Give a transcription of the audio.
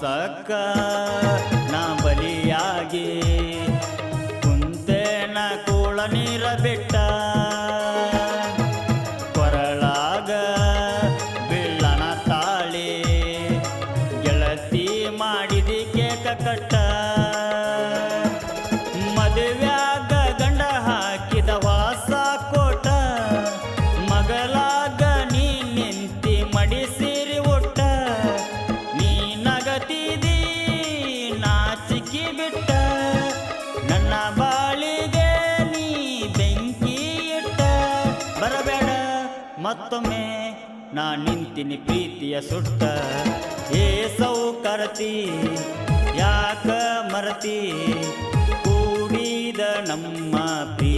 ಮೋಸಕ್ಕ ನಾ ಬಲಿಯಾಗಿ ಕುಂತೇನ ಕೂಳ ನೀರ ಬಿಟ್ಟ ಕೊರಳಾಗ ಬೀಳನ ತಾಳಿ ಗೆಳತಿ ಮಾಡಿದಿ ಕೇಕ ಕಟ್ಟ ಮದುವ್ಯಾಗ ಗಂಡ ಹಾಕಿದ ವಾಸ ಕೋಟ ಮಗಲಾಗ ನೀ ನಿಂತಿ ಮಡಿಸಿರಿ ಒಟ್ಟ ನೀ ನಗತಿದಿ ನಾಚಿಕಿ ಬಿಟ್ಟ ನನ್ನ ಬಾಳಿಗೆ ನೀ ಬೆಂಕಿ ಇಟ್ಟ ಬರಬೇಡ ಮತ್ತೊಮ್ಮೆ ನಾ ನಿಂತಿನಿ ಪ್ರೀತಿಯ ಸುಟ್ಟ ಏ ಸೌಕರತಿ ಯಾಕ ಮರತಿ ಕೂಡಿದ ನಮ್ಮ ಪ್ರೀತಿ